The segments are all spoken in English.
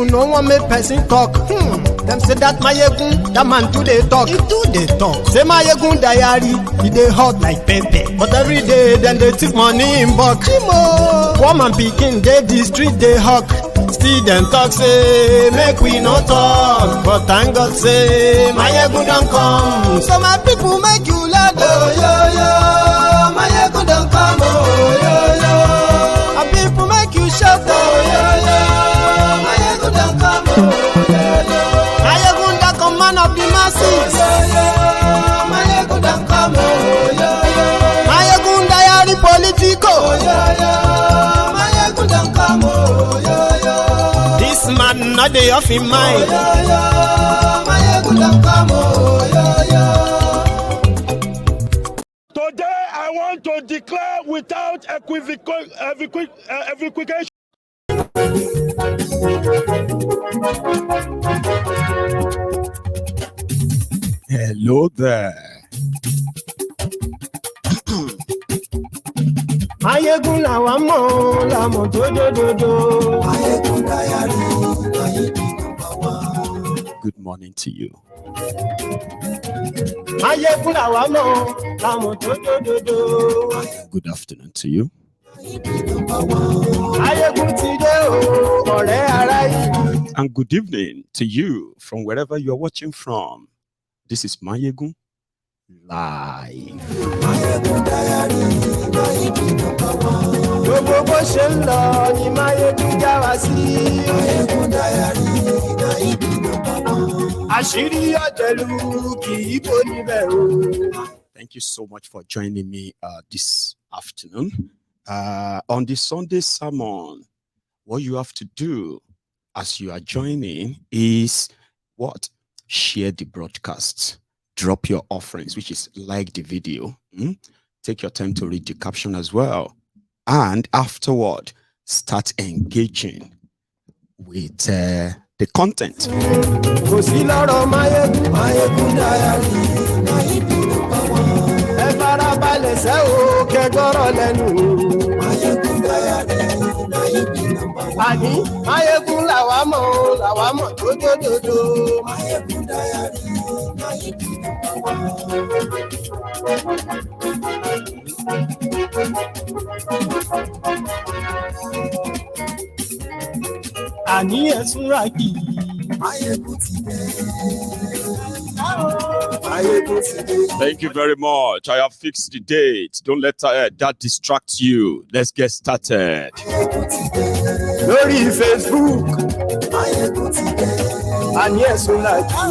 people no one make person talk. Them say that Mayegun, that man do they talk. He do they talk. Say Mayegun diary, he dey hot like pepper. But every day then they take money in bulk. Poor man pikin dey the street they hawk. Still them talk say make we no talk. But thank God say Mayegun don't come. So my people make you laugh. Oh yo yo, Mayegun don't come. Oh yo yo, my people make you shout. Oh yo yo, Mayegun don't come. Oh yo yo, Mayegun don't come, man of the masses. Oh yo yo, Mayegun don't come. Oh yo yo, Mayegun diary politico. Oh yo yo, Mayegun don't come. Oh yo yo, this man not dey off in mind. Oh yo yo, Mayegun don't come. Oh yo yo. Today, I want to declare without equivocation. Hello there. Mayegun làwa mọ̀ làmọ̀ dódódódó. Mayegun diary, Mayegun number one. Good morning to you. Mayegun làwa mọ̀ làmọ̀ dódódódó. Good afternoon to you. Mayegun ti dé o, ọ̀rẹ́ ara yìí. And good evening to you from wherever you are watching from. This is Mayegun Live. Mayegun diary, Mayegun number one. Gbogbo bó ṣe ń lọ ni Mayegun já wa sí. Mayegun diary, Mayegun number one. Àṣírí ọ̀jẹ̀lú kì í bò níbẹ̀ o. Thank you so much for joining me this afternoon. On the Sunday sermon, what you have to do as you are joining is what? Share the broadcast. Drop your offerings, which is like the video. Take your time to read the caption as well. And afterward, start engaging with the content. Kò sí lọ́rọ̀ Mayegun, Mayegun diary, Mayegun number one. Ẹ farabalẹ̀ ṣe o, kẹ́gbọ́rọ̀ lẹ́nu o. Mayegun diary, Mayegun number one. Àní Mayegun làwa mọ̀ dódódódó. Mayegun diary, Mayegun number one. Àní ẹ̀sùn rà kì í. Mayegun ti dé. Mayegun ti dé. Thank you very much. I have fixed the date. Don't let that distract you. Let's get started. Mayegun ti dé. Lórí Facebook. Mayegun ti dé. Àní ẹ̀sùn rà kì í.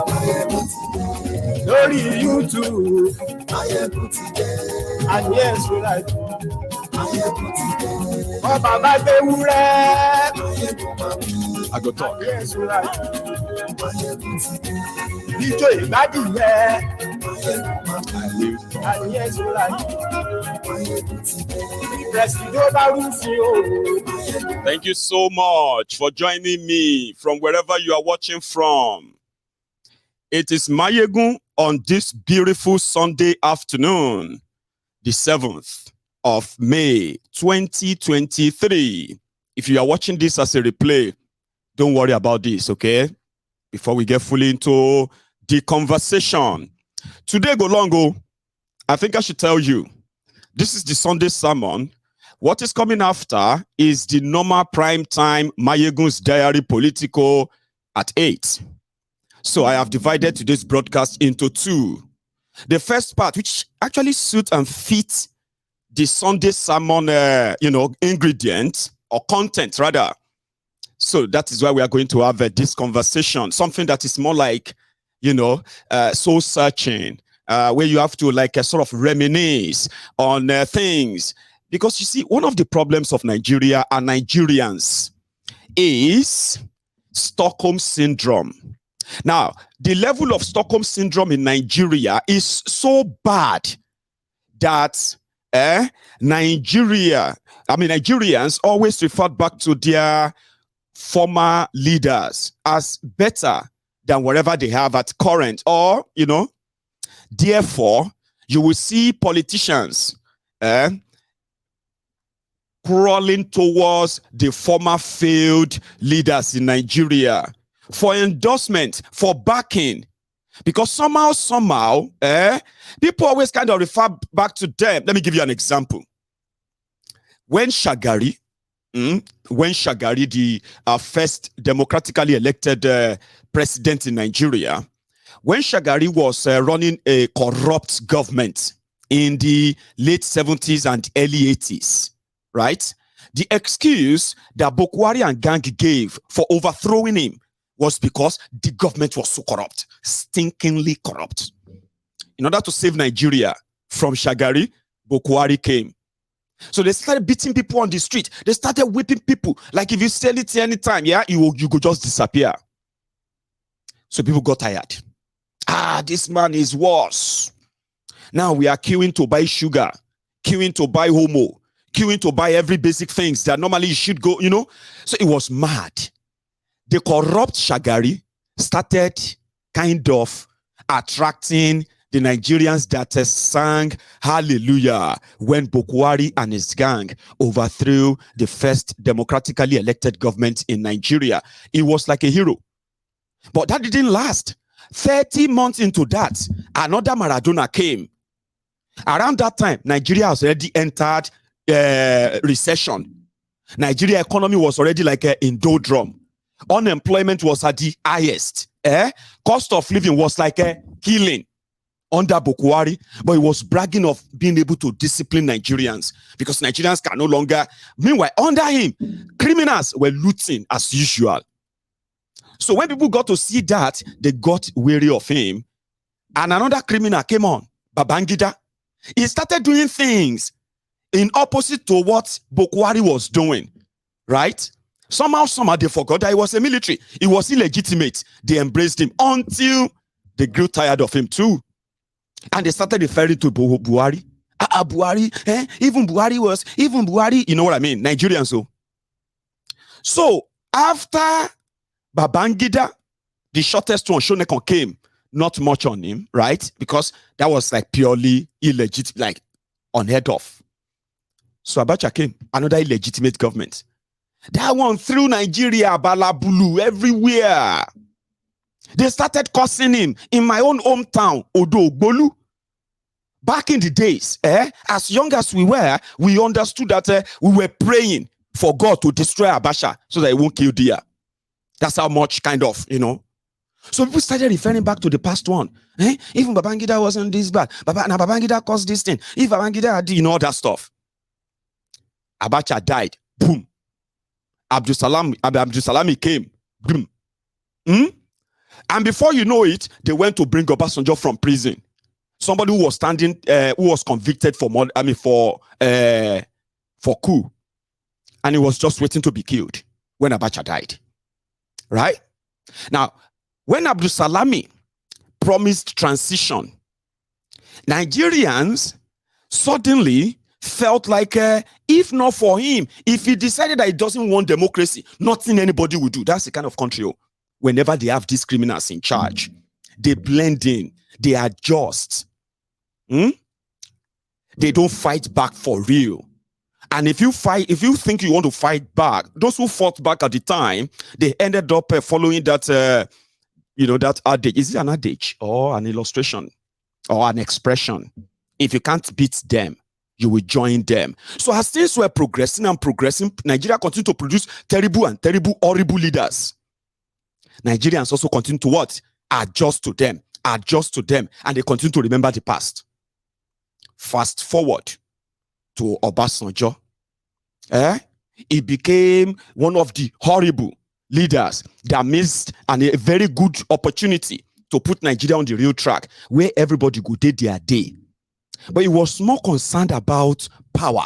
Mayegun ti dé. Lórí YouTube. Mayegun ti dé. Àní ẹ̀sùn rà kì í. Mayegun ti dé. Ọba bá gbé wúrẹ́. Mayegun máa bí. I go talk. Ẹ̀sùn rà kì í. Mayegun ti dé. Ijó ìgbádìí yẹ. Mayegun máa bí. Àní ẹ̀sùn rà kì í. Mayegun ti dé. Presido bá rúfin o. Thank you so much for joining me from wherever you are watching from. It is Mayegun on this beautiful Sunday afternoon, the 7th of May, 2023. If you are watching this as a replay, don't worry about this, okay? Before we get fully into the conversation. Today, Golongo, I think I should tell you, this is the Sunday sermon. What is coming after is the normal prime time Mayegun's Diary Politico at 8. So I have divided today's broadcast into two. The first part, which actually suits and fits the Sunday sermon, ingredient or content rather. So that is why we are going to have this conversation, something that is more like, soul searching, where you have to sort of reminisce on things. Because you see, one of the problems of Nigeria and Nigerians is Stockholm syndrome. Now, the level of Stockholm syndrome in Nigeria is so bad that Nigerians always refer back to their former leaders as better than whatever they have at current. Or, therefore, you will see politicians crawling towards the former failed leaders in Nigeria for endorsement, for backing. Because somehow, people always kind of refer back to them. Let me give you an example. When Shagari, the first democratically elected president in Nigeria, when Shagari was running a corrupt government in the late 70s and early 80s, right? The excuse that Bokwari and gang gave for overthrowing him was because the government was so corrupt, stinkingly corrupt. In order to save Nigeria from Shagari, Bokwari came. So they started beating people on the street. They started whipping people. Like if you sell it anytime, you could just disappear. So people got tired. This man is worse. Now we are queuing to buy sugar, queuing to buy homo, queuing to buy every basic things that normally you should go, So it was mad. The corrupt Shagari started kind of attracting the Nigerians that sang hallelujah when Bokwari and his gang overthrew the first democratically elected government in Nigeria. It was like a hero. But that didn't last. 30 months into that, another Maradona came. Around that time, Nigeria has already entered recession. Nigeria economy was already like in doldrum. Unemployment was at the highest. Cost of living was like killing under Bokwari, but he was bragging of being able to discipline Nigerians because Nigerians can no longer. Meanwhile, under him, criminals were looting as usual. So when people got to see that, they got weary of him. And another criminal came on, Babangida. He started doing things in opposite to what Bokwari was doing, right? Somehow they forgot that he was a military. He was illegitimate. They embraced him until they grew tired of him too. And they started referring to Buhari. Buhari, even Buhari, you know what I mean? Nigerians. So after Babangida, the shortest one, Shonekon, came, not much on him, right? Because that was like purely illegitimate, like unheard of. So Abacha came, another illegitimate government. That one threw Nigeria, Balabulu, everywhere. They started cursing him in my own hometown, Odo Bolu. Back in the days, as young as we were, we understood that we were praying for God to destroy Abacha so that he won't kill Dia. That's how much kind of, So people started referring back to the past one. Even Babangida wasn't this bad. Now Babangida caused this thing. If Babangida had, all that stuff. Abacha died. Boom. Abdul Salami came. Boom. And before you know it, they went to bring Obasanjo from prison. Somebody who was who was convicted for coup. And he was just waiting to be killed when Abacha died. Right? Now, when Abdul Salami promised transition, Nigerians suddenly felt like if not for him, if he decided that he doesn't want democracy, nothing anybody would do. That's the kind of country whenever they have these criminals in charge, they blend in, they adjust. They don't fight back for real. And if you think you want to fight back, those who fought back at the time, they ended up following that, that adage. Is it an adage or an illustration or an expression? If you can't beat them, you will join them. So as things were progressing, Nigeria continued to produce terrible, horrible leaders. Nigerians also continue to what? Adjust to them, and they continue to remember the past. Fast forward to Obasanjo. He became one of the horrible leaders that missed a very good opportunity to put Nigeria on the real track where everybody could do their day. But he was more concerned about power.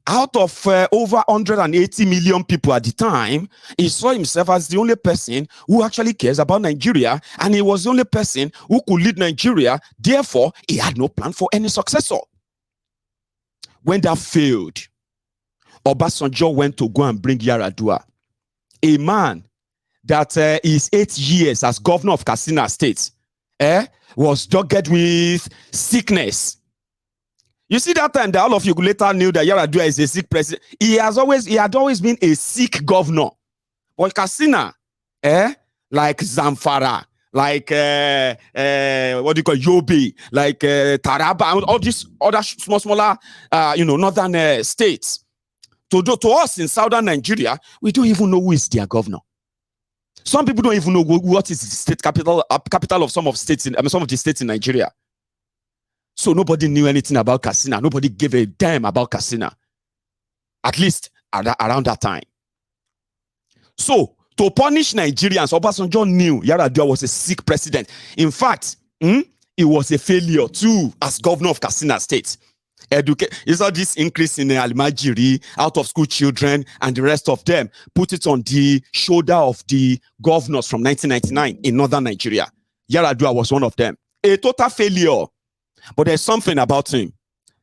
Out of over 180 million people at the time, he saw himself as the only person who actually cares about Nigeria, and he was the only person who could lead Nigeria. Therefore, he had no plan for any successor. When that failed, Obasanjo went to go and bring Yaradua, a man that is 8 years as governor of Katsina State, was dogged with sickness. You see that time that all of you later knew that Yaradua is a sick president. He had always been a sick governor. But Katsina, like Zamfara, like what do you call Yobe, like Taraba, all these other smaller, northern states. To us in southern Nigeria, we don't even know who is their governor. Some people don't even know what is the state capital of some of the states in Nigeria. So nobody knew anything about Katsina. Nobody gave a damn about Katsina. At least around that time. So to punish Nigerians, Obasanjo knew Yaradua was a sick president. In fact, it was a failure too as governor of Katsina State. You saw this increase in Almajiri, out of school children, and the rest of them. Put it on the shoulder of the governors from 1999 in northern Nigeria. Yaradua was one of them. A total failure. But there's something about him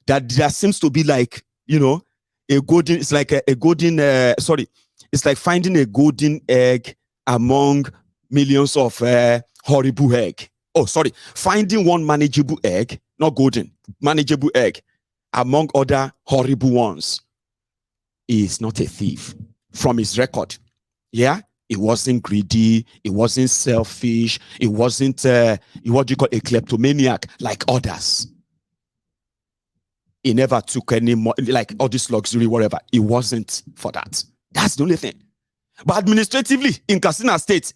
that there seems to be like, it's like finding a golden egg among millions of horrible egg. Finding one manageable egg, not golden, manageable egg among other horrible ones. He is not a thief from his record. Yeah, he wasn't greedy, he wasn't selfish, he wasn't what you call a kleptomaniac like others. He never took any more, like all this luxury, whatever. He wasn't for that. That's the only thing. But administratively, in Katsina State,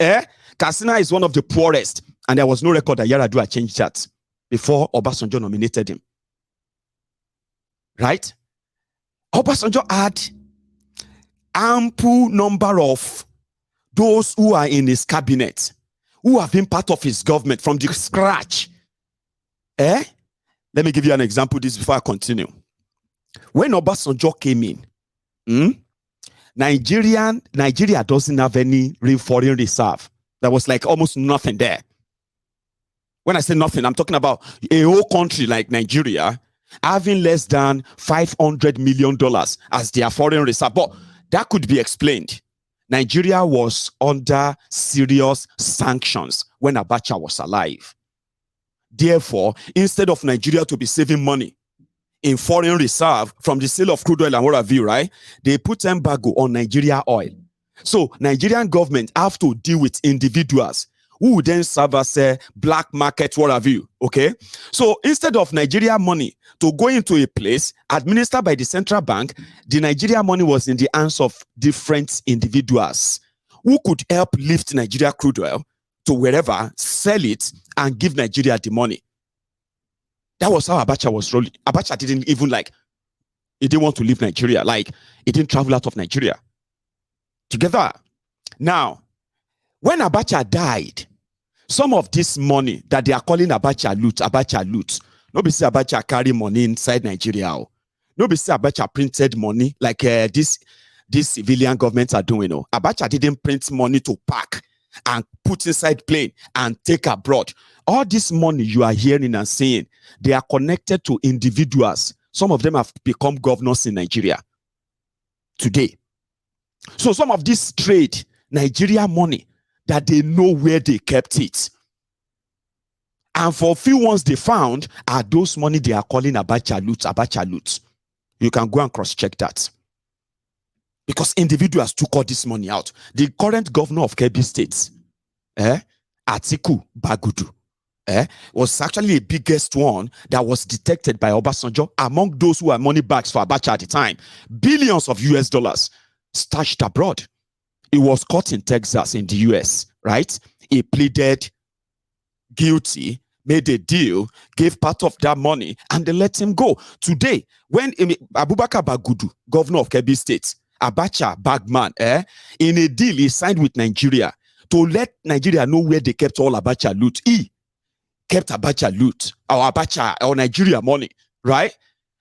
Katsina is one of the poorest, and there was no record that Yaradua changed that before Obasanjo nominated him. Right? Obasanjo had ample number of those who are in his cabinet, who have been part of his government from the scratch. Let me give you an example this before I continue. When Obasanjo came in, Nigeria doesn't have any real foreign reserve. There was like almost nothing there. When I say nothing, I'm talking about a whole country like Nigeria having less than $500 million as their foreign reserve. But that could be explained. Nigeria was under serious sanctions when Abacha was alive. Therefore, instead of Nigeria to be saving money in foreign reserve from the sale of crude oil and what have you, right? They put embargo on Nigeria oil. So Nigerian government have to deal with individuals who would then serve as a black market, what have you, okay? So instead of Nigeria money to go into a place administered by the central bank, the Nigeria money was in the hands of different individuals who could help lift Nigeria crude oil to wherever, sell it, and give Nigeria the money. That was how Abacha was rolling. Abacha didn't even he didn't want to leave Nigeria. Like, he didn't travel out of Nigeria. Together. Now, when Abacha died, some of this money that they are calling Abacha loot. Nobody say Abacha carry money inside Nigeria. Nobody say Abacha printed money like this civilian governments are doing. Abacha didn't print money to pack and put inside plane and take abroad. All this money you are hearing and seeing, they are connected to individuals. Some of them have become governors in Nigeria today. So some of this trade, Nigeria money, that they know where they kept it. And for a few ones they found are those money they are calling Abacha loot. You can go and cross-check that. Because individuals took all this money out. The current governor of Kebbi State, Atiku Bagudu, was actually the biggest one that was detected by Obasanjo among those who were money bags for Abacha at the time. Billions of US dollars stashed abroad. He was caught in Texas in the US, right? He pleaded guilty, made a deal, gave part of that money, and they let him go. Today, when Abubakar Bagudu, governor of Kebbi State, Abacha bagman, in a deal he signed with Nigeria to let Nigeria know where they kept all Abacha loot. He kept Abacha loot, or Abacha, or Nigeria money, right?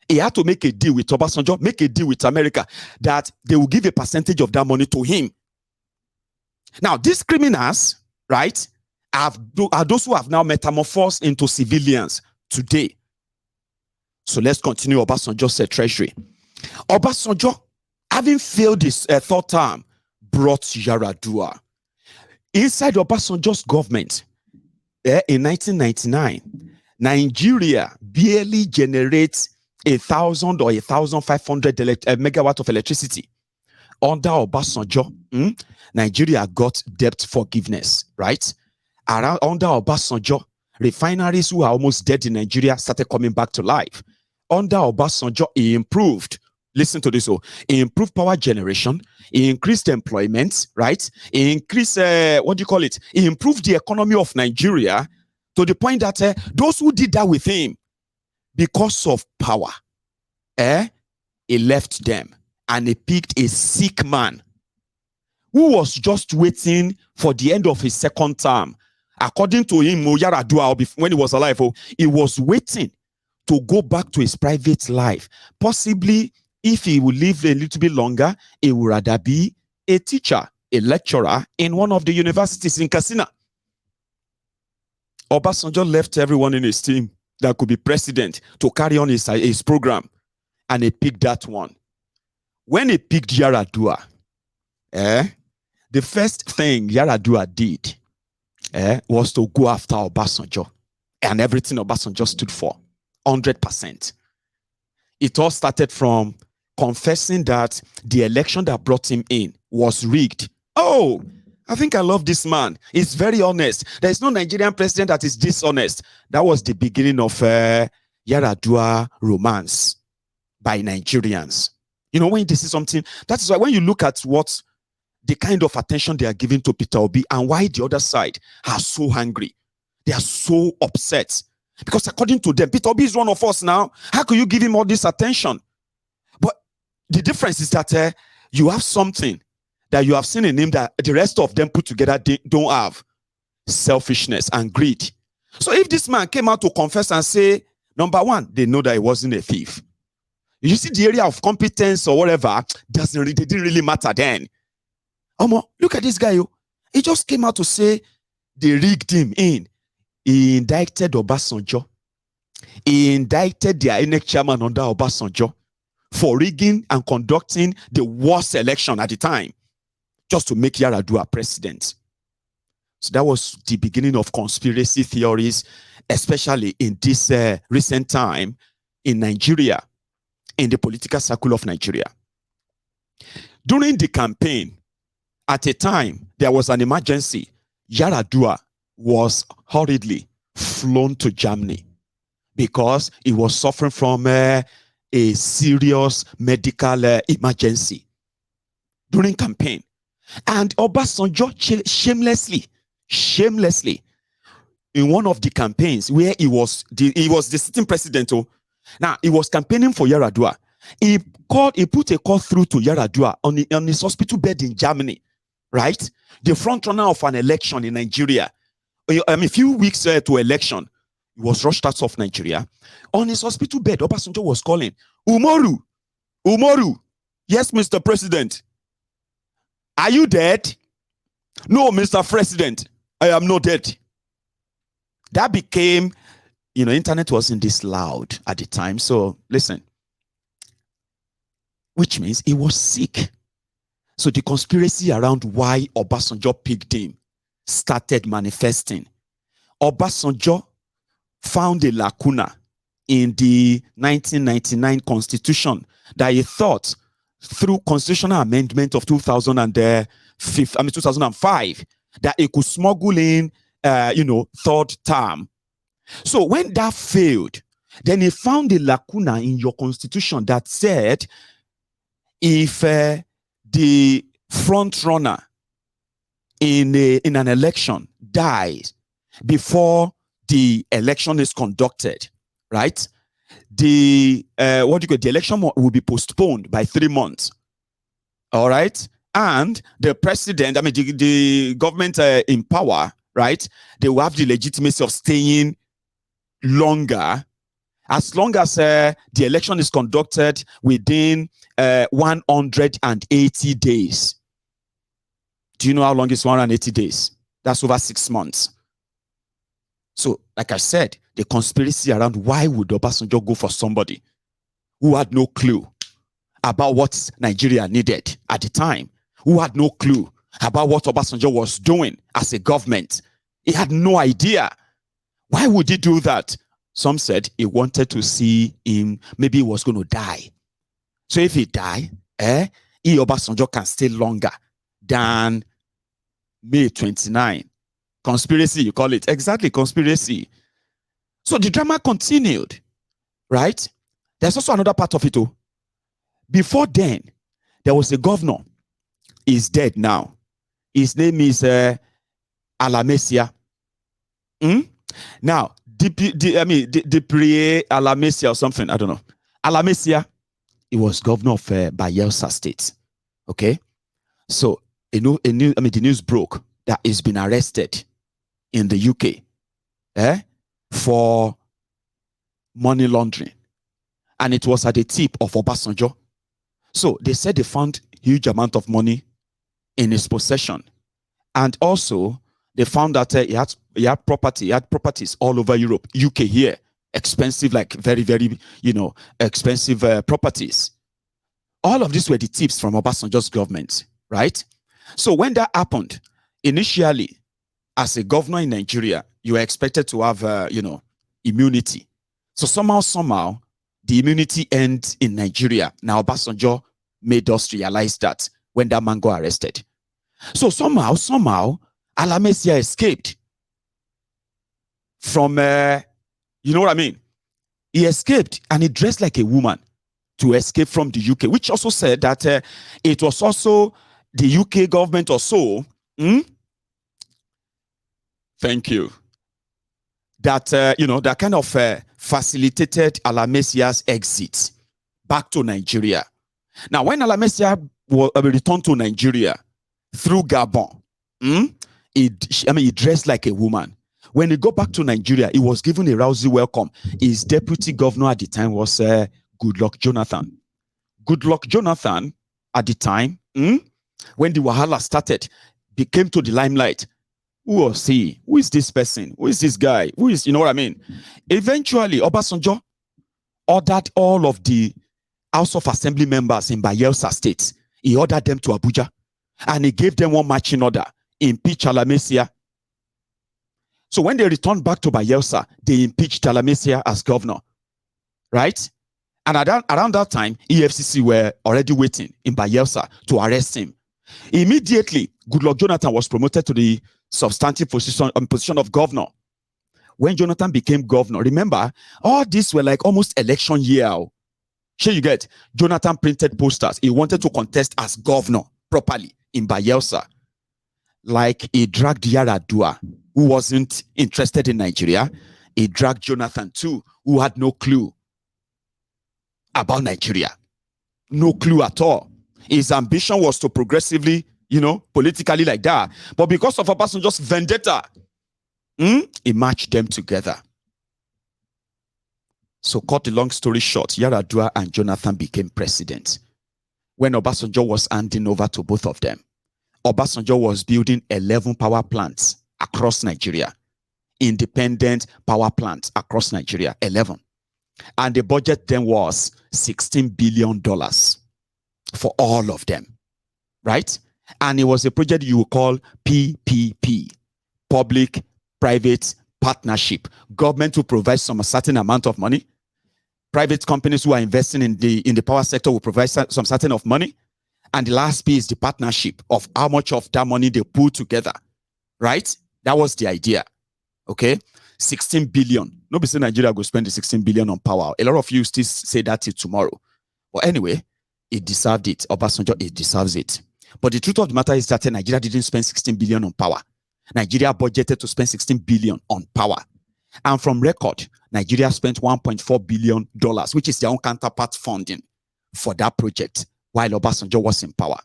He had to make a deal with Obasanjo, make a deal with America, that they will give a percentage of that money to him. Now, these criminals, right, are those who have now metamorphosed into civilians today. So let's continue Obasanjo's treasury. Obasanjo, having failed his third term, brought Yaradua. Inside Obasanjo's government, in 1999, Nigeria barely generates 1,000 or 1,500 megawatt of electricity. Under Obasanjo, Nigeria got debt forgiveness, right? Under Obasanjo, refineries who are almost dead in Nigeria started coming back to life. Under Obasanjo, he improved. Listen to this. He improved power generation. He increased employment, right? He increased, He improved the economy of Nigeria to the point that those who did that with him, because of power, he left them and he picked a sick man who was just waiting for the end of his second term. According to him, Yaradua, when he was alive, he was waiting to go back to his private life. Possibly, if he would live a little bit longer, he would rather be a teacher, a lecturer in one of the universities in Katsina. Obasanjo left everyone in his team that could be president to carry on his program, and he picked that one. When he picked Yaradua, the first thing Yaradua did was to go after Obasanjo and everything Obasanjo stood for, 100%. It all started from confessing that the election that brought him in was rigged. Oh, I think I love this man. He's very honest. There is no Nigerian president that is dishonest. That was the beginning of Yaradua romance by Nigerians. You know, when they see something, that is why when you look at what the kind of attention they are giving to Peter Obi and why the other side are so angry, they are so upset. Because according to them, Peter Obi is one of us now. How can you give him all this attention? But the difference is that you have something that you have seen in him that the rest of them put together don't have: selfishness and greed. So if this man came out to confess and say, number one, they know that he wasn't a thief. You see, the area of competence or whatever didn't really matter then. Look at this guy. He just came out to say they rigged him in. He indicted Obasanjo. He indicted the INEC chairman under Obasanjo for rigging and conducting the worst election at the time, just to make Yaradua president. So that was the beginning of conspiracy theories, especially in this recent time in Nigeria, in the political circle of Nigeria. During the campaign, at a time, there was an emergency. Yaradua was hurriedly flown to Germany because he was suffering from a serious medical emergency during campaign. And Obasanjo shamelessly, in one of the campaigns where he was the sitting president. Now, he was campaigning for Yaradua. He put a call through to Yaradua on his hospital bed in Germany, right? The front runner of an election in Nigeria. A few weeks to election, he was rushed out of Nigeria. On his hospital bed, Obasanjo was calling, Umaru, yes, Mr. President. Are you dead? No, Mr. President, I am not dead. That became, internet wasn't this loud at the time. So listen, which means he was sick. So the conspiracy around why Obasanjo picked him started manifesting. Obasanjo found a lacuna in the 1999 constitution that he thought, through constitutional amendment of 2005, that he could smuggle in, third term. So when that failed, then he found a lacuna in your constitution that said, if the front runner in an election dies before the election is conducted, right? The election will be postponed by 3 months. All right, and the president, the government in power, right? They will have the legitimacy of staying longer, as long as the election is conducted within 180 days. Do you know how long is 180 days? That's over 6 months. So, like I said, the conspiracy around why would Obasanjo go for somebody who had no clue about what Nigeria needed at the time, who had no clue about what Obasanjo was doing as a government. He had no idea. Why would he do that? Some said he wanted to see him, maybe he was going to die. So if he die, Obasanjo can stay longer than May 29. Conspiracy, you call it. Exactly, conspiracy. So the drama continued, right? There's also another part of it too. Before then, there was a governor. He's dead now. His name is Alamesia. Now, Diprie Alamesia or something, I don't know. Alamesia, he was governor of Bayelsa State. Okay? So, the news broke that he's been arrested in the UK for money laundering. And it was at the tip of Obasanjo. So, they said they found huge amount of money in his possession. And also, they found that he had properties all over Europe, UK here, expensive, like very, very, expensive properties. All of these were the tips from Obasanjo's government, right? So when that happened, initially, as a governor in Nigeria, you were expected to have, immunity. So somehow, the immunity ends in Nigeria. Now Obasanjo made us realize that when that man got arrested. So somehow, Alamesia escaped from, you know what I mean? He escaped and he dressed like a woman to escape from the UK, which also said that it was also the UK government or so. Thank you. That, that kind of facilitated Alamesia's exit back to Nigeria. Now, when Alamesia returned to Nigeria through Gabon, he dressed like a woman. When he got back to Nigeria, he was given a rousy welcome. His deputy governor at the time was Goodluck Jonathan. Goodluck Jonathan, at the time, when the Wahala started, came to the limelight. Who was he? Who is this person? Who is this guy? Who is, you know what I mean? Eventually, Obasanjo ordered all of the House of Assembly members in Bayelsa State. He ordered them to Abuja. And he gave them one marching order. Impeach Alamesia. So when they returned back to Bayelsa, they impeached Alamesia as governor. Right? And around that time, EFCC were already waiting in Bayelsa to arrest him. Immediately, Goodluck Jonathan was promoted to the substantive position of governor. When Jonathan became governor, remember, all these were like almost election year. Sure, you get? Jonathan printed posters. He wanted to contest as governor properly in Bayelsa. Like he dragged Yaradua, who wasn't interested in Nigeria. He dragged Jonathan too, who had no clue about Nigeria. No clue at all. His ambition was to progressively, politically like that. But because of Obasanjo's vendetta, he matched them together. So cut the long story short, Yaradua and Jonathan became president. When Obasanjo was handing over to both of them, Obasanjo was building 11 power plants across Nigeria. Independent power plants across Nigeria, 11. And the budget then was $16 billion for all of them, right? And it was a project you would call PPP, Public-Private Partnership. Government will provide some certain amount of money. Private companies who are investing in the power sector will provide some certain of money. And the last piece is the partnership of how much of that money they pull together, right? That was the idea, okay? 16 billion. Nobody say Nigeria will spend the 16 billion on power. A lot of you still say that till tomorrow. But anyway, it deserved it. Obasanjo, it deserves it. But the truth of the matter is that Nigeria didn't spend 16 billion on power. Nigeria budgeted to spend 16 billion on power. And from record, Nigeria spent $1.4 billion, which is their own counterpart funding for that project while Obasanjo was in power.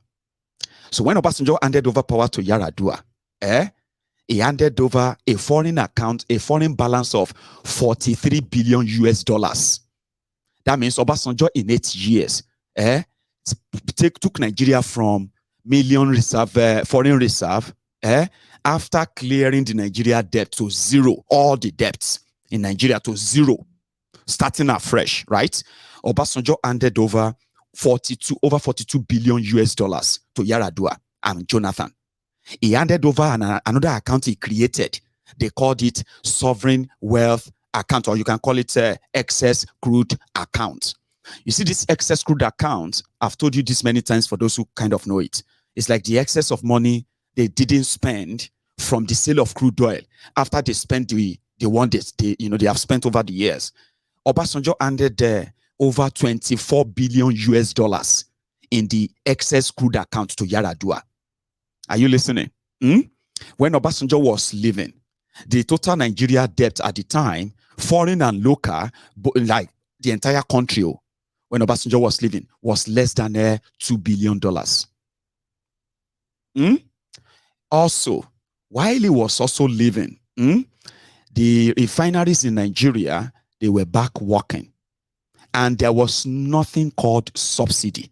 So when Obasanjo handed over power to Yaradua, he handed over a foreign balance of 43 billion US dollars. That means Obasanjo in 8 years took Nigeria from foreign reserve after clearing the Nigeria debt to zero, all the debts in Nigeria to zero, starting afresh, right? Obasanjo handed over 42 billion US dollars to Yaradua and Jonathan. He handed over another account he created. They called it Sovereign Wealth account, or you can call it excess crude account. You see, this excess crude account, I've told you this many times for those who kind of know it. It's like the excess of money they didn't spend from the sale of crude oil after they spent the one they have spent over the years. Obasanjo handed over 24 billion US dollars in the excess crude account to Yar'Adua. Are you listening? When Obasanjo was leaving, the total Nigeria debt at the time, foreign and local, like the entire country, when Obasanjo was leaving, was less than $2 billion. Also, while he was also leaving, the refineries in Nigeria, they were back working. And there was nothing called subsidy.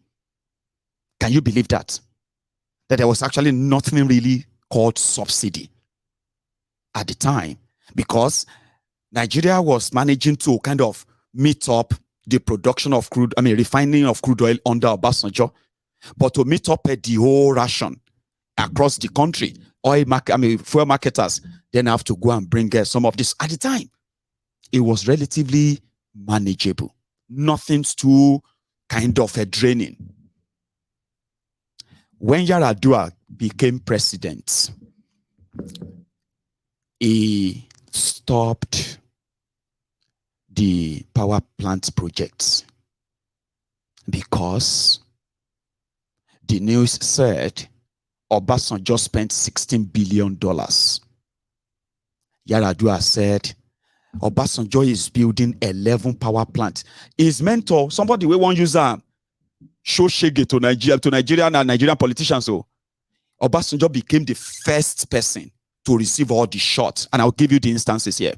Can you believe that? That there was actually nothing really called subsidy at the time, because Nigeria was managing to kind of meet up the production of refining of crude oil under Obasanjo, but to meet up the whole ration across the country, fuel marketers then have to go and bring some of this. At the time, it was relatively manageable. Nothing's too kind of draining. When Yar'Adua became president, he stopped the power plant projects because the news said Obasanjo spent $16 billion. Yar'Adua said Obasanjo is building 11 power plants. His mentor, somebody we won't use show shege to Nigerian and Nigerian politicians. So Obasanjo became the first person to receive all the shots. And I'll give you the instances here.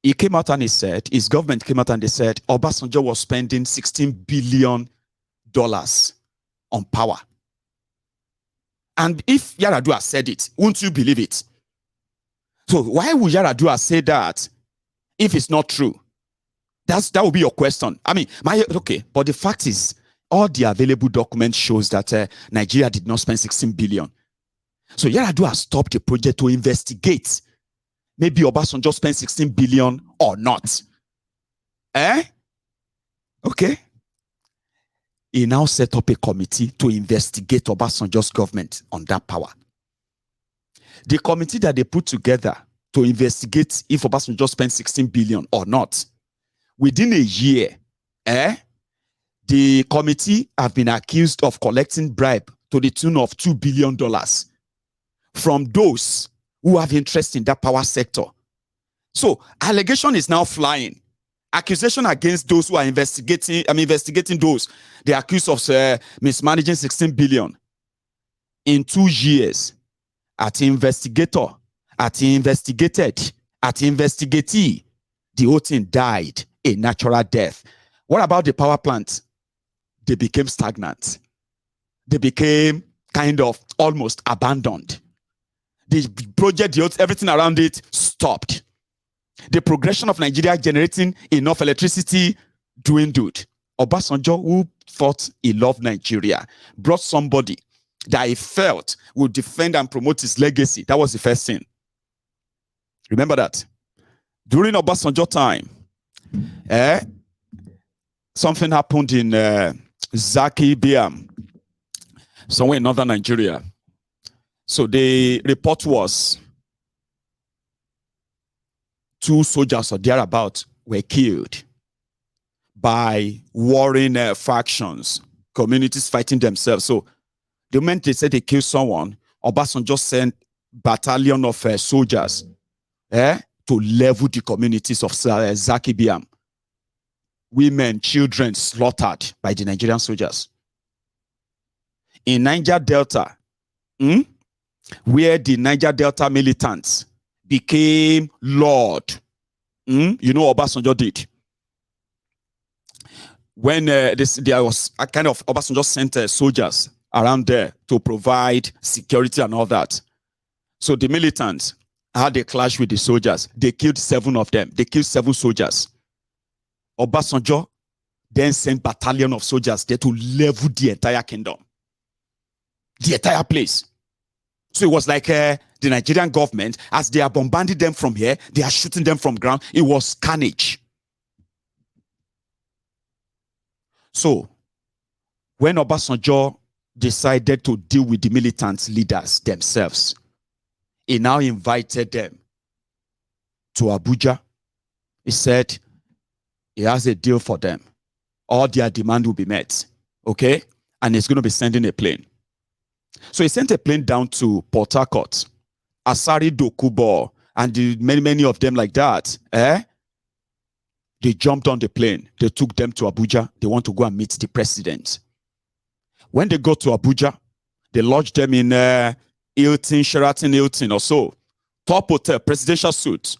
He came out and he said, his government came out and they said, Obasanjo was spending $16 billion on power. And if Yar'Adua said it, won't you believe it? So why would Yar'Adua say that if it's not true? That would be your question. Okay, but the fact is, all the available documents shows that Nigeria did not spend 16 billion. So Yar'Adua stopped the project to investigate. Maybe Obasanjo spent 16 billion or not. Okay. He now set up a committee to investigate Obasanjo's government on that power. The committee that they put together to investigate if Obasanjo spent 16 billion or not, within a year, the committee have been accused of collecting bribe to the tune of $2 billion from those who have interest in that power sector. So allegation is now flying. Accusation against those who are investigating those they accused of mismanaging 16 billion. In 2 years, at the investigator, at the investigated, at the investigatee, the whole thing died a natural death. What about the power plant? They became stagnant. They became kind of almost abandoned. The project, everything around it stopped. The progression of Nigeria generating enough electricity dwindled. Obasanjo, who thought he loved Nigeria, brought somebody that he felt would defend and promote his legacy. That was the first thing. Remember that. During Obasanjo time, something happened in Zaki Biam, somewhere in northern Nigeria. So the report was 2 soldiers or thereabout were killed by warring factions, communities fighting themselves. So the moment they said they killed someone, Obasanjo sent battalion of soldiers to level the communities of Zaki Biam. Women, children slaughtered by the Nigerian soldiers. In Niger Delta, where the Niger Delta militants became Lord, you know Obasanjo did. When there was a kind of Obasanjo sent soldiers around there to provide security and all that. So the militants had a clash with the soldiers. They killed 7 of them. They killed 7 soldiers. Obasanjo then sent battalion of soldiers there to level the entire kingdom. The entire place. So it was like the Nigerian government, as they are bombarding them from here, they are shooting them from ground. It was carnage. So, when Obasanjo decided to deal with the militant leaders themselves, he now invited them to Abuja. He said he has a deal for them. All their demand will be met. Okay? And he's going to be sending a plane. So he sent a plane down to Port Harcourt. Asari Dokubo and many of them like that. They jumped on the plane. They took them to Abuja. They want to go and meet the president. When they got to Abuja, they lodged them in Hilton, Sheraton Hilton or so. Top hotel, presidential suite.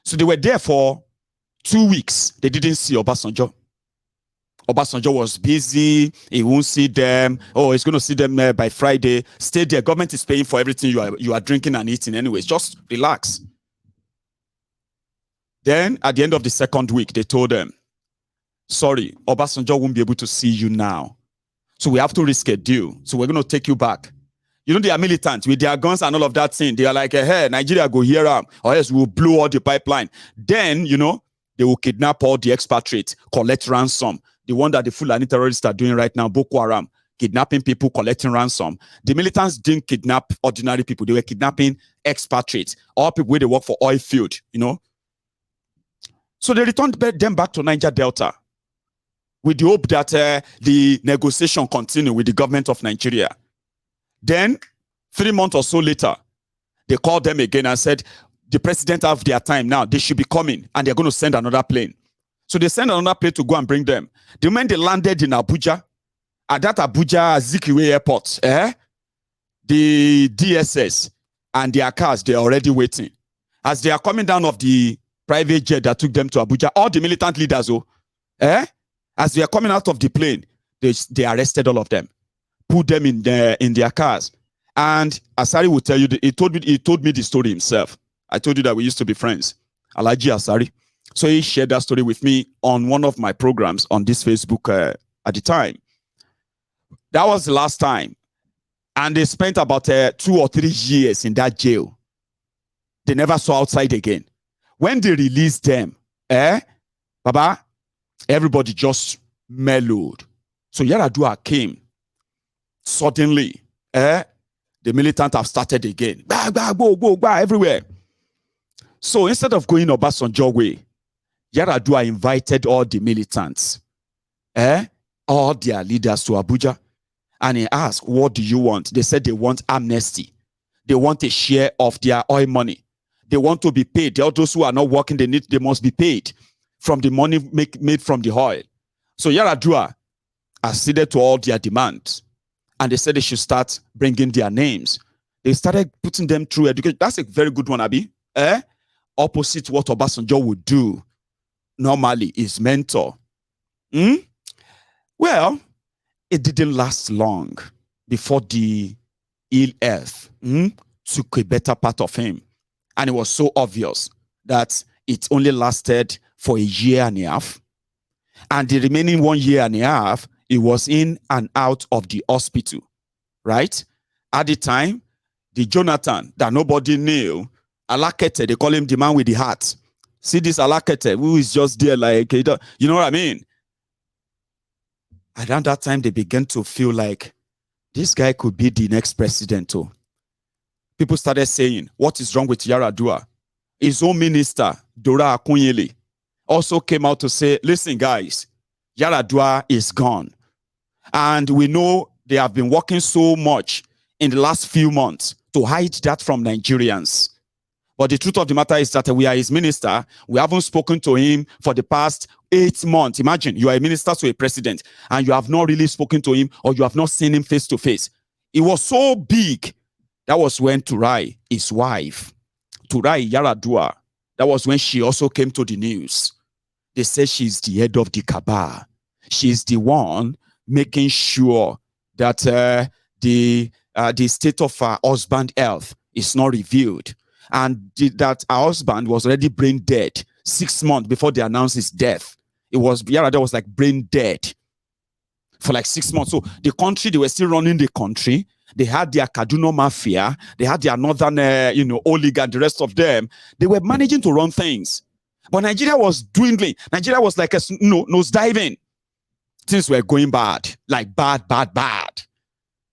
So they were there for 2 weeks. They didn't see Obasanjo. Obasanjo was busy. He won't see them. Oh, he's going to see them by Friday. Stay there. Government is paying for everything you are drinking and eating anyways. Just relax. Then at the end of the second week, they told them, sorry, Obasanjo won't be able to see you now. So we have to reschedule. So we're going to take you back. You know, they are militants with their guns and all of that thing. They are like, hey, Nigeria go here up, or else we'll blow all the pipeline. Then, you know, they will kidnap all the expatriates, collect ransom. The one that the Fulani terrorists are doing right now, Boko Haram, kidnapping people, collecting ransom. The militants didn't kidnap ordinary people. They were kidnapping expatriates, all people where they work for oil field, you know. So they returned them back to Niger Delta with the hope that the negotiation continue with the government of Nigeria. Then, 3 months or so later, they called them again and said, the president have their time now. They should be coming, and they're going to send another plane. So they sent another plane to go and bring them. The moment they landed in Abuja, at that Abuja Zikiwe airport, the DSS and their cars, they're already waiting. As they are coming down of the private jet that took them to Abuja, all the militant leaders, as they are coming out of the plane, they arrested all of them, put them in their cars. And Asari will tell you, he told me the story himself. I told you that we used to be friends. Alhaji Asari. So he shared that story with me on one of my programs on this Facebook at the time. That was the last time. And they spent about 2 or 3 years in that jail. They never saw outside again. When they released them, Baba, everybody just mellowed. So Yaradua came. Suddenly, the militants have started again. Bah, bah, go, everywhere. So instead of going Obasanjo way, Yaradua invited all the militants, all their leaders to Abuja. And he asked, what do you want? They said they want amnesty. They want a share of their oil money. They want to be paid. All those who are not working, they must be paid from the money made from the oil. So Yaradua acceded to all their demands. And they said they should start bringing their names. They started putting them through education. That's a very good one, Abi. Opposite what Obasanjo would do normally, his mentor. Well, it didn't last long before the ill health took a better part of him. And it was so obvious that it only lasted for 1.5 years. And the remaining 1.5 years, he was in and out of the hospital, right? At the time, the Jonathan that nobody knew, Alakete, they call him the man with the heart. See this Alakete, who is just there like, you know what I mean? Around that time, they began to feel like this guy could be the next president too. People started saying, what is wrong with Yaradua? His own minister, Dora Akunyele, also came out to say, listen guys, Yaradua is gone. And we know they have been working so much in the last few months to hide that from Nigerians. But the truth of the matter is that we are his minister. We haven't spoken to him for the past 8 months. Imagine you are a minister to a president and you have not really spoken to him or you have not seen him face to face. It was so big. That was when Turai, his wife, Turai Yaradua, that was when she also came to the news. They said she's the head of the cabal. She's the one making sure that the state of her husband's health is not revealed. And that her husband was already brain dead 6 months before they announced his death. It was, Yaradua was like brain dead for like 6 months. So the country, they were still running the country. They had their Kaduna Mafia. They had their northern, Olig and the rest of them. They were managing to run things. But Nigeria was dwindling. Nigeria was like nose diving. Things were going bad. Like bad.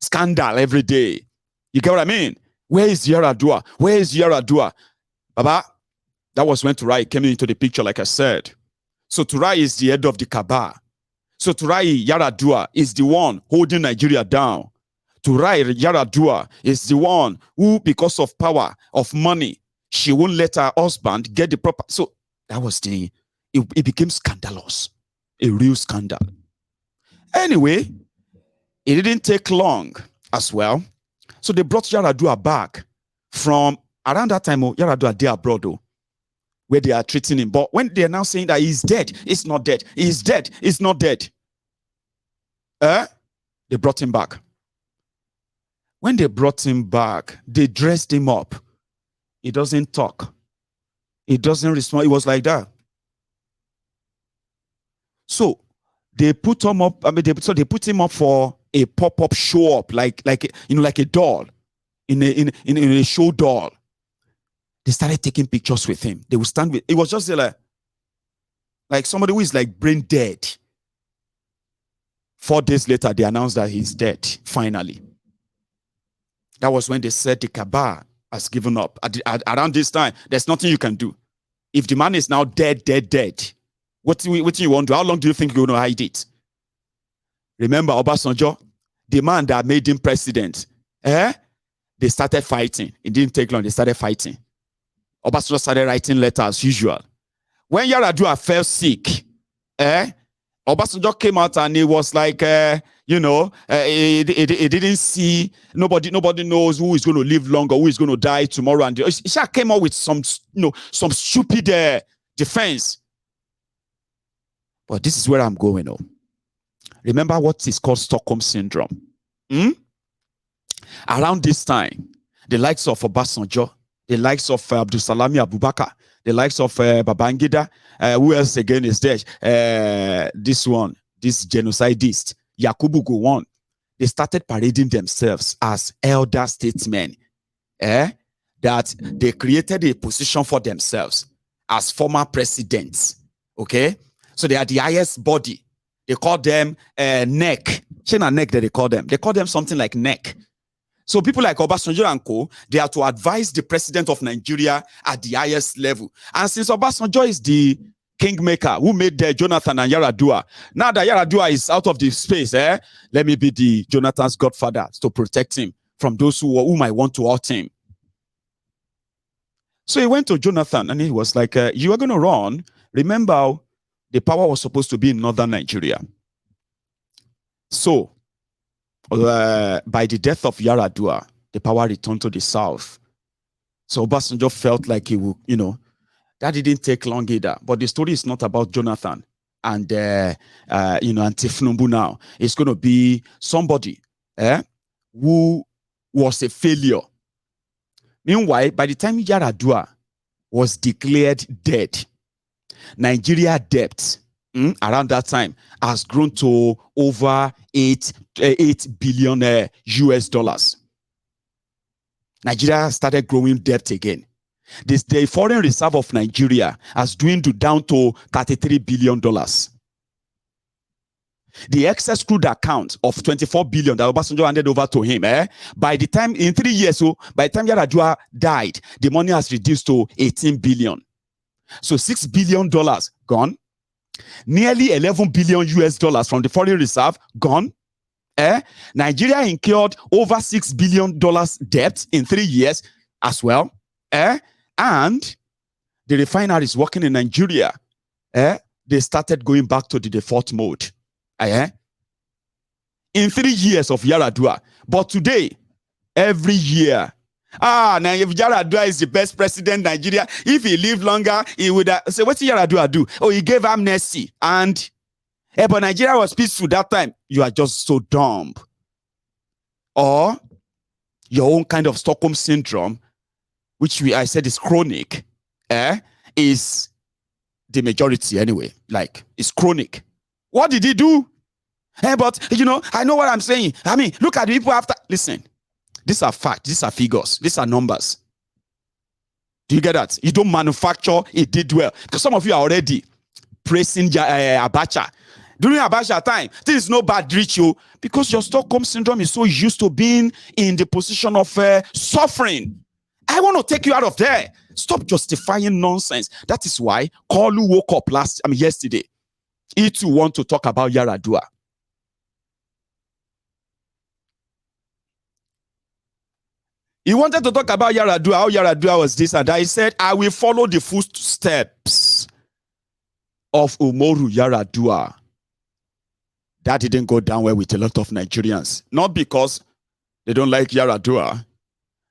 Scandal every day. You get what I mean? Where is Yaradua? Where is Yaradua? Baba, that was when Turai came into the picture, like I said. So Turai is the head of the Kaaba. So Turai Yaradua is the one holding Nigeria down. Turai Yaradua is the one who, because of power, of money, she won't let her husband get the proper. So that was it became scandalous. A real scandal. Anyway, it didn't take long as well. So they brought Yaradua back from around that time. Yaradua they abroad, where they are treating him. But when they are now saying that he's dead, it's not dead. He's dead, it's not dead. They brought him back. When they brought him back, they dressed him up. He doesn't talk. He doesn't respond. It was like that. So they put him up. They put him up for a pop-up show up, like a doll, in a show doll. They started taking pictures with him. They would stand with. It was just like somebody who is like brain dead. 4 days later, they announced that he's dead. Finally, that was when they said the Kaaba has given up. Around this time, there's nothing you can do. If the man is now dead, what do you want to do? How long do you think you're going to hide it? Remember Obasanjo, the man that made him president. They started fighting. It didn't take long. They started fighting. Obasanjo started writing letters as usual. When Yaradua fell sick, Obasanjo came out and he was like, he didn't see, nobody knows who is going to live long or who is going to die tomorrow. And he came out with some stupid defense. But this is where I'm going. Remember what is called Stockholm Syndrome. Around this time, the likes of Obasanjo, the likes of Abdulsalami Abubakar, the likes of Babangida, who else again is there? This genocidist, Yakubu Gowon. They started parading themselves as elder statesmen. That they created a position for themselves as former presidents. Okay? So they are the highest body. They call them NEC. China NEC that they call them. They call them something like NEC. So people like Obasanjo and co, they are to advise the president of Nigeria at the highest level. And since Obasanjo is the kingmaker who made Jonathan and Yaradua, now that Yaradua is out of the space, let me be the Jonathan's godfather to protect him from those who might want to hurt him. So he went to Jonathan and he was like, you are going to run. Remember, the power was supposed to be in northern Nigeria. So, by the death of Yaradua, the power returned to the south. So Obasanjo felt like he would, that didn't take long either. But the story is not about Jonathan and and Tinubu now. It's going to be somebody who was a failure. Meanwhile, by the time Yaradua was declared dead, Nigeria debt around that time has grown to over 8 billion US dollars. Nigeria started growing debt again. The foreign reserve of Nigeria has dwindled down to $33 billion. The excess crude account of 24 billion that Obasanjo handed over to him, by the time, in 3 years, by the time Yaradua died, the money has reduced to 18 billion. So $6 billion gone. Nearly 11 billion US dollars from the foreign reserve gone. Nigeria incurred over $6 billion debt in 3 years as well. And the refineries working in Nigeria, they started going back to the default mode. In 3 years of Yaradua. But today, every year, now if Yaradua is the best president in Nigeria, if he lived longer, he would say, what did Yaradua do? Oh, he gave amnesty. And but Nigeria was peaceful that time. You are just so dumb. Or your own kind of Stockholm syndrome, which I said is chronic, is the majority anyway. Like, it's chronic. What did he do? But, I know what I'm saying. I mean, look at the people after. Listen, These are facts. These are figures. These are numbers. Do you get that? You don't manufacture it did well. Because some of you are already praising Abacha. During Abacha time, this is no bad reach you because your Stockholm syndrome is so used to being in the position of suffering. I want to take you out of there. Stop justifying nonsense. That is why Kalu woke up yesterday. He too want to talk about Yaradua. He wanted to talk about Yaradua, how Yaradua was this and that. He said, I will follow the footsteps of Umaru Yaradua. That didn't go down well with a lot of Nigerians. Not because they don't like Yaradua.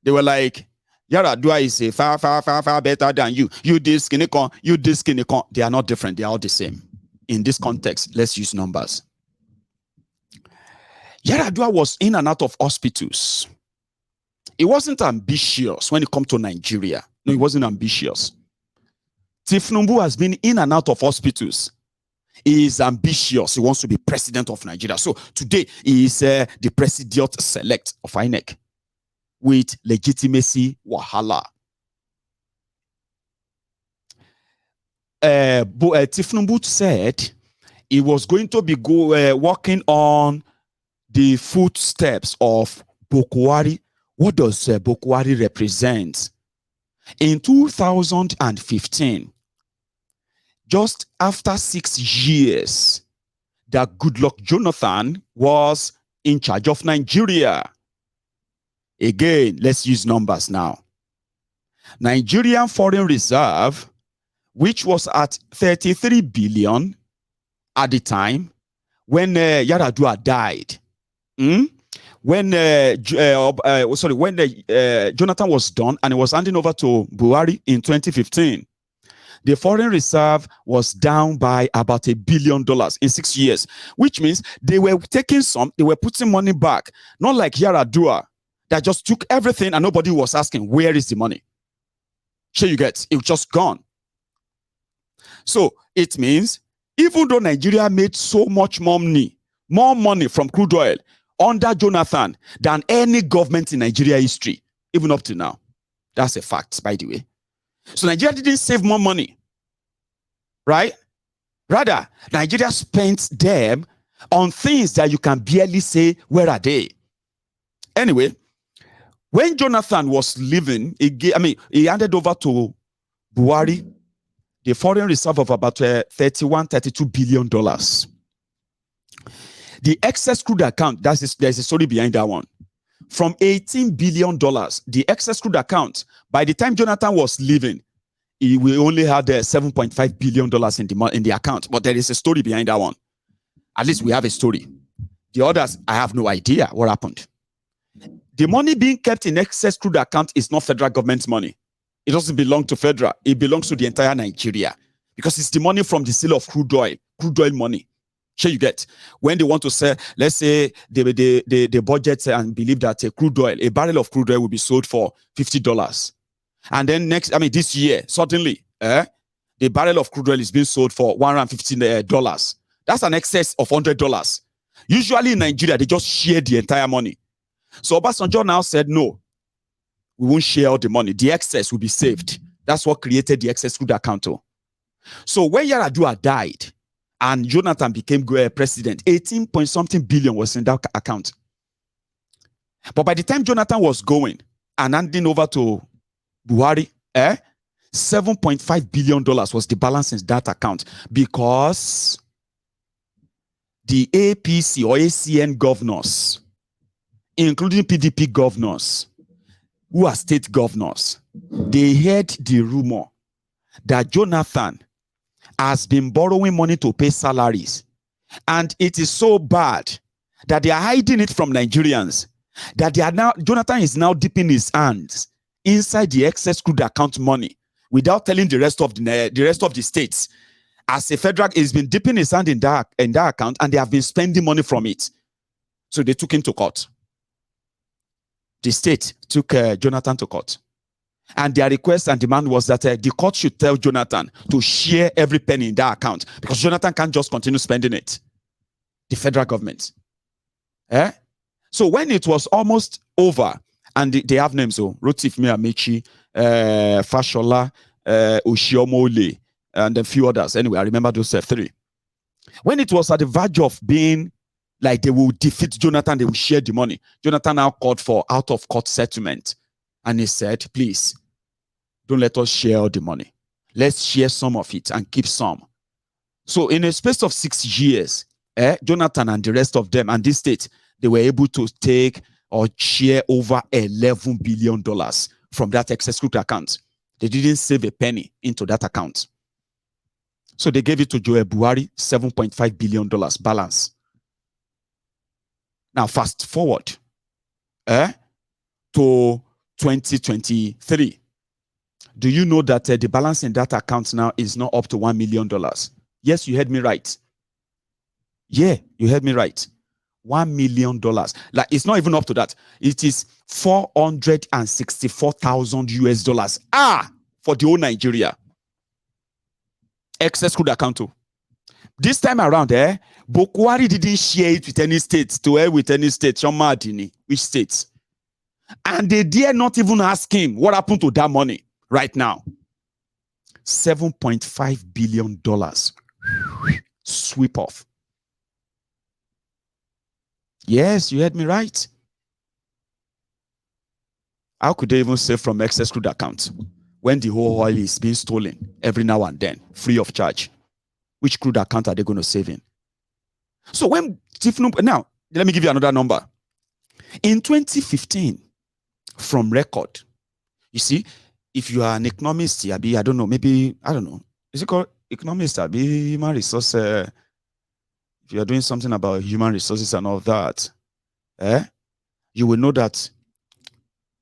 They were like, Yaradua is a far better than you. You this skinny con, you this skinny con. They are not different. They are all the same. In this context, let's use numbers. Yaradua was in and out of hospitals. He wasn't ambitious when it comes to Nigeria. No, he wasn't ambitious. Tinubu has been in and out of hospitals. He is ambitious. He wants to be president of Nigeria. So today, he is the president select of INEC with legitimacy wahala. Tinubu said he was going to be working on the footsteps of Bokwari. What does Bokwari represent? In 2015, just after 6 years, that Goodluck Jonathan was in charge of Nigeria. Again, let's use numbers now. Nigerian foreign reserve, which was at 33 billion at the time when Yaradua died. When Jonathan was done and it was handing over to Buhari in 2015, the foreign reserve was down by about $1 billion in 6 years, which means they were taking some, they were putting money back, not like Yaradua that just took everything and nobody was asking, where is the money? So you get, it was just gone. So it means even though Nigeria made so much more money from crude oil under Jonathan than any government in Nigeria history, even up to now. That's a fact, by the way. So Nigeria didn't save more money, right? Rather, Nigeria spent them on things that you can barely say, where are they? Anyway, when Jonathan was leaving, he handed over to Buhari the foreign reserve of about $32 billion. The excess crude account, there's a story behind that one. From $18 billion, the excess crude account, by the time Jonathan was leaving, we only had $7.5 billion in the account. But there is a story behind that one. At least we have a story. The others, I have no idea what happened. The money being kept in excess crude account is not federal government money. It doesn't belong to federal. It belongs to the entire Nigeria because it's the money from the sale of crude oil money. Sure, you get when they want to sell, let's say the budget and believe that a barrel of crude oil will be sold for $50. And then this year, suddenly, the barrel of crude oil is being sold for $115. That's an excess of $100. Usually in Nigeria, they just share the entire money. So Obasanjo now said, no, we won't share all the money. The excess will be saved. That's what created the excess crude account. So when Yaradua died and Jonathan became president, 18 point something billion was in that account. But by the time Jonathan was going and handing over to Buhari, $7.5 billion was the balance in that account because the APC or ACN governors, including PDP governors, who are state governors, they heard the rumor that Jonathan has been borrowing money to pay salaries. And it is so bad that they are hiding it from Nigerians, that Jonathan is now dipping his hands inside the excess crude account money without telling the rest of the states. As a federal, he's been dipping his hand in that account and they have been spending money from it. So they took him to court. The state took Jonathan to court. And their request and demand was that the court should tell Jonathan to share every penny in that account because Jonathan can't just continue spending it. The federal government. So when it was almost over And they have names, so Rotif Miamichi, Fashola, Oshiomole, and a few others. Anyway, I remember those three. When it was at the verge of being like they will defeat Jonathan, they will share the money, Jonathan now called for out-of-court settlement. And he said, please, don't let us share all the money. Let's share some of it and keep some. So in a space of 6 years, Jonathan and the rest of them and this state, they were able to take or share over $11 billion from that excess crypto account. They didn't save a penny into that account. So they gave it to Joe Buhari, $7.5 billion balance. Now fast forward to 2023. Do you know that the balance in that account now is not up to $1 million? Yes, you heard me right. Yeah, you heard me right. $1 million. Like, it's not even up to that. It is 464,000 US dollars. For the whole Nigeria. Excess crude account too. This time around, Bokwari didn't share it with any state, with any state. Which states? And they dare not even ask him what happened to that money right now. $7.5 billion. Sweep off. Yes, you heard me right. How could they even save from excess crude account when the whole oil is being stolen every now and then, free of charge? Which crude account are they going to save in? So when Tinubu, now, let me give you another number. In 2015, from record, you see, if you are an economist, I don't know, maybe, I don't know, is it called economist? Human resource, if you are doing something about human resources and all that, you will know that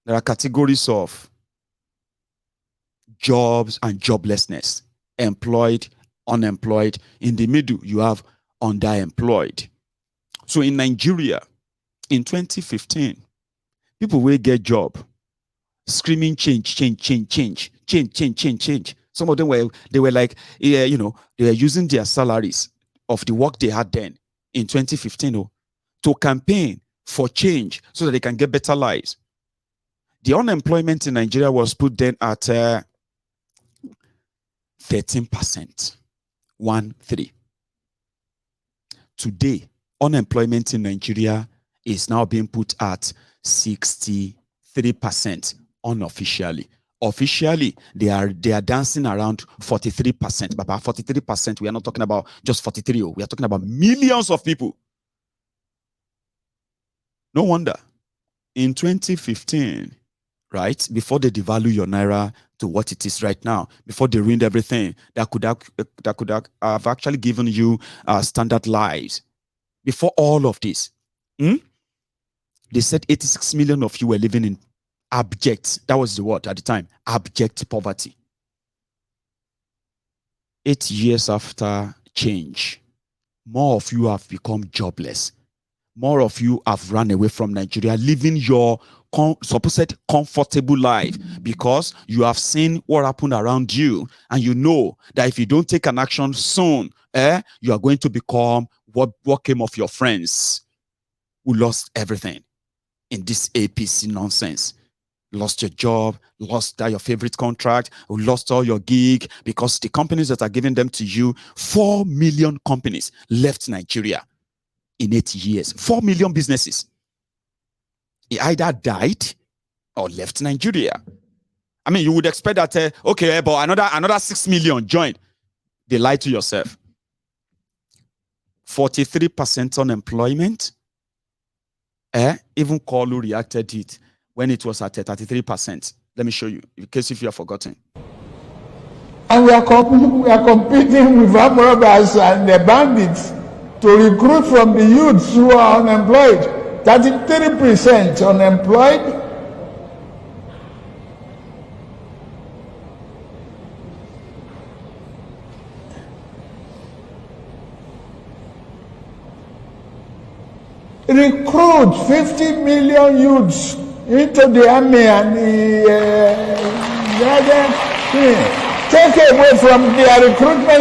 there are categories of jobs and joblessness, employed, unemployed. In the middle, you have underemployed. So in Nigeria, in 2015, people will get job, screaming change. Some of them were like, they were using their salaries of the work they had then in 2015 to campaign for change so that they can get better lives. The unemployment in Nigeria was put then at 13%. 13. Today, unemployment in Nigeria is now being put at 63% unofficially. Officially, they are dancing around 43%. But by 43%, we are not talking about just 43. We are talking about millions of people. No wonder. In 2015, right, before they devalue your naira to what it is right now, before they ruined everything that could have actually given you standard lives, before all of this, they said 86 million of you were living in abject, that was the word at the time, abject poverty. 8 years after change, more of you have become jobless. More of you have run away from Nigeria, living your supposed comfortable life because you have seen what happened around you, and you know that if you don't take an action soon, you are going to become what came of your friends who lost everything in this APC nonsense. Lost your job, lost your favorite contract, lost all your gig because the companies that are giving them to you, 4 million companies left Nigeria in 8 years. 4 million businesses. He either died or left Nigeria. I mean, you would expect that, okay, but another 6 million joined. They lied to yourself. 43% unemployment. Even Kolu reacted it when it was at 33%. Let me show you, in case if you have forgotten. And we are competing with armed robbers and the bandits to recruit from the youths who are unemployed. 33% unemployed. Recruit 50 million youths into the army and the other thing. Take away from their recruitment